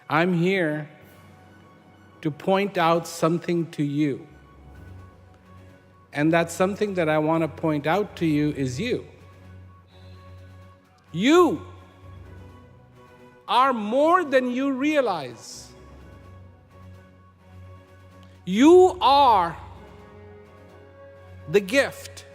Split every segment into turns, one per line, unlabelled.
I'm here to point out something to you. And that something that I want to point out to you is you. You are more than you realize. You are the gift.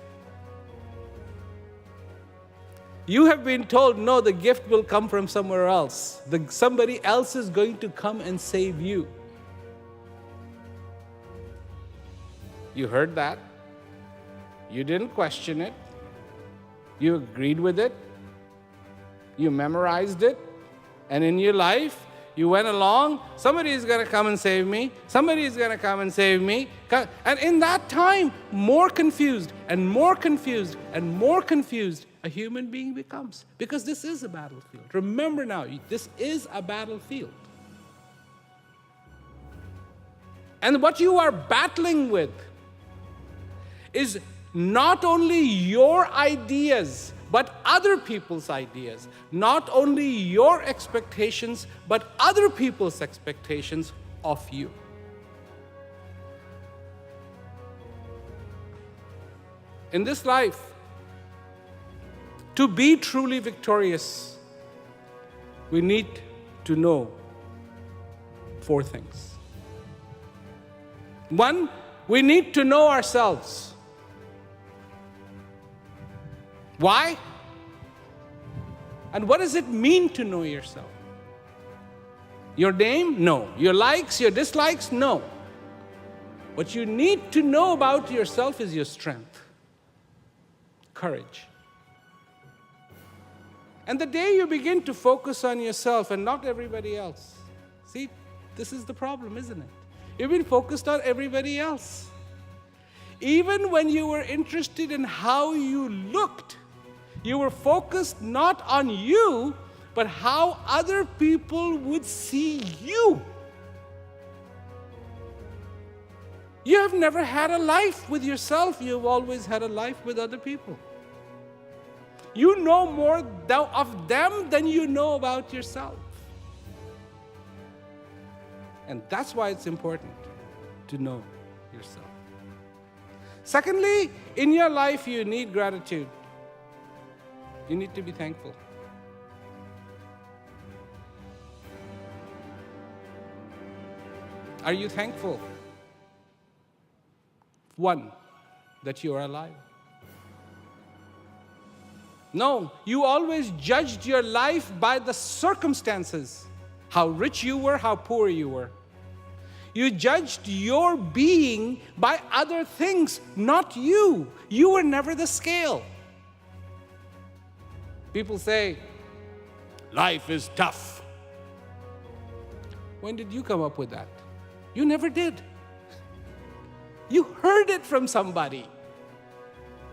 You have been told, no, the gift will come from somewhere else. Somebody else is going to come and save you. You heard that. You didn't question it. You agreed with it. You memorized it. And in your life, you went along, somebody is going to come and save me. Somebody is going to come and save me. And in that time, more confused and more confused and more confused a human being becomes. Because this is a battlefield. Remember now, this is a battlefield. And what you are battling with is not only your ideas, but other people's ideas. Not only your expectations, but other people's expectations of you. In this life, to be truly victorious, we need to know 4 things. 1, we need to know ourselves. Why? And what does it mean to know yourself? Your name? No. Your likes, your dislikes? No. What you need to know about yourself is your strength, courage. And the day you begin to focus on yourself and not everybody else, see, this is the problem, isn't it? You've been focused on everybody else. Even when you were interested in how you looked, you were focused not on you, but how other people would see you. You have never had a life with yourself. You've always had a life with other people. You know more of them than you know about yourself. And that's why it's important to know yourself. Secondly, in your life, you need gratitude. You need to be thankful. Are you thankful? 1, that you are alive. No, you always judged your life by the circumstances. How rich you were, how poor you were. You judged your being by other things, not you. You were never the scale. People say, life is tough. When did you come up with that? You never did. You heard it from somebody.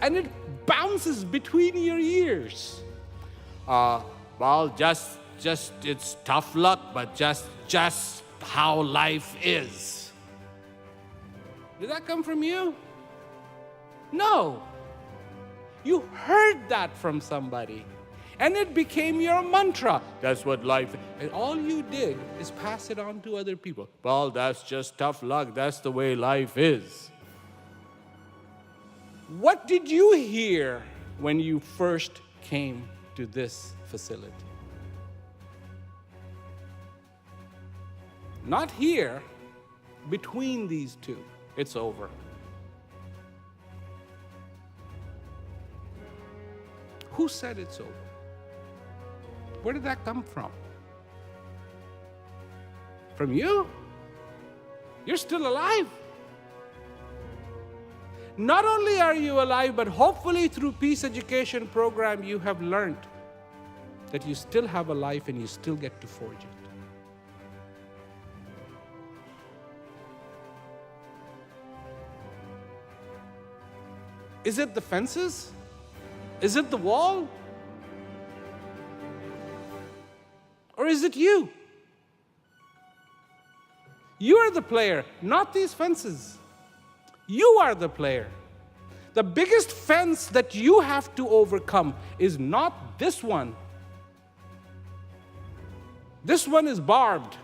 And it bounces between your ears. Well, just it's tough luck, but just how life is. Did that come from you? No. You heard that from somebody. And it became your mantra. That's what life is. And all you did is pass it on to other people. Well, that's just tough luck. That's the way life is. What did you hear when you first came to this facility? Not here, between these two. It's over. Who said it's over? Where did that come from? From you? You're still alive. Not only are you alive, but hopefully through Peace Education Program, you have learned that you still have a life and you still get to forge it. Is it the fences? Is it the wall? Or is it you? You are the player, not these fences. You are the player. The biggest fence that you have to overcome is not this one. This one is barbed.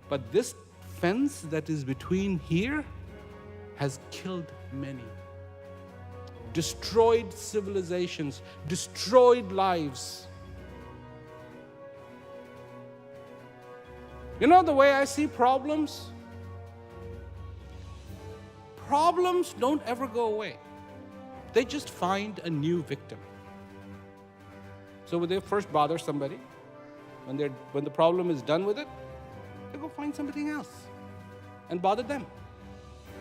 But this fence that is between here has killed many, destroyed civilizations, destroyed lives. You know the way I see problems? Problems don't ever go away. They just find a new victim. So when they first bother somebody, when the problem is done with it, they go find something else and bother them.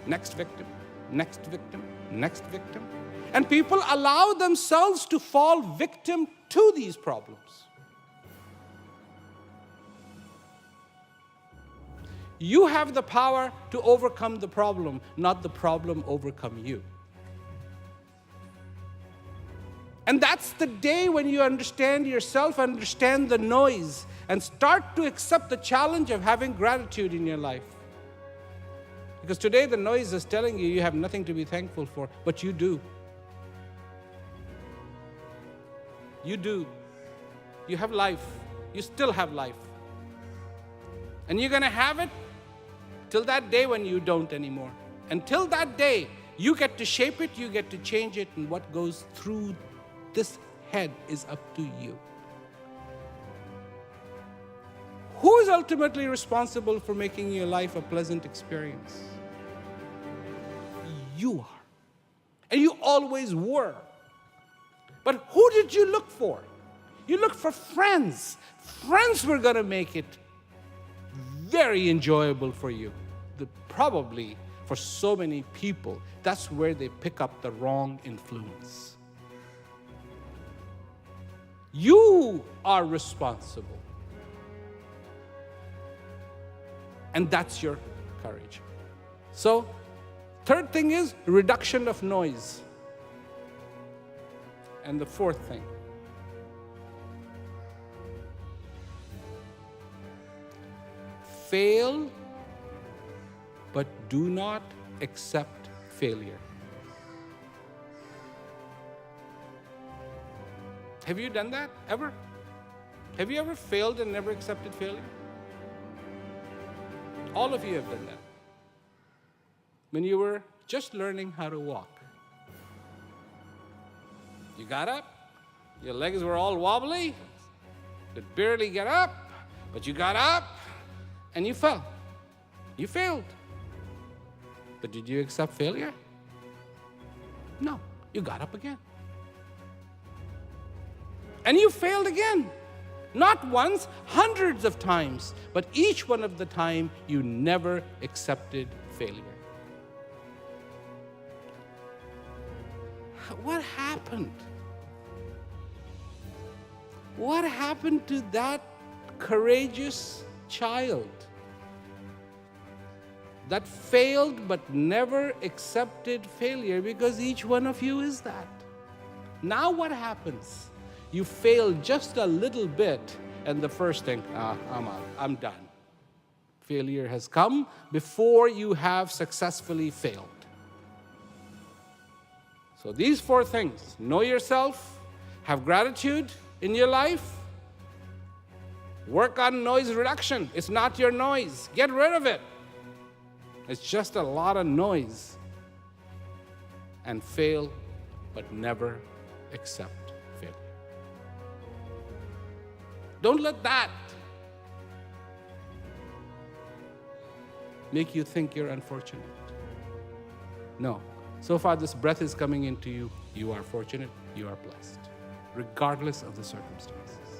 Next victim, next victim, next victim. And people allow themselves to fall victim to these problems. You have the power to overcome the problem, not the problem overcome you. And that's the day when you understand yourself, understand the noise, and start to accept the challenge of having gratitude in your life. Because today the noise is telling you have nothing to be thankful for, but you do. You do. You have life. You still have life. And you're going to have it till that day when you don't anymore. Until that day, you get to shape it, you get to change it, and what goes through this head is up to you. Who is ultimately responsible for making your life a pleasant experience? You are. And you always were. But who did you look for? You looked for friends. Friends were going to make it very enjoyable for you. Probably for so many people, that's where they pick up the wrong influence. You are responsible. And that's your courage. So, third thing is reduction of noise. And the fourth thing, fail, but do not accept failure. Have you done that ever? Have you ever failed and never accepted failure? All of you have done that. When you were just learning how to walk, you got up, your legs were all wobbly, you could barely get up, but you got up and you fell. You failed. But did you accept failure? No, you got up again. And you failed again. Not once, hundreds of times. But each one of the time, you never accepted failure. What happened? What happened to that courageous child that failed but never accepted failure? Because each one of you is that. Now what happens? You fail just a little bit, and the first thing, I'm out, I'm done. Failure has come before you have successfully failed. So these four things: know yourself, have gratitude in your life, work on noise reduction. It's not your noise. Get rid of it. It's just a lot of noise. And fail, but never accept failure. Don't let that make you think you're unfortunate. No. So far this breath is coming into you. You are fortunate. You are blessed, regardless of the circumstances.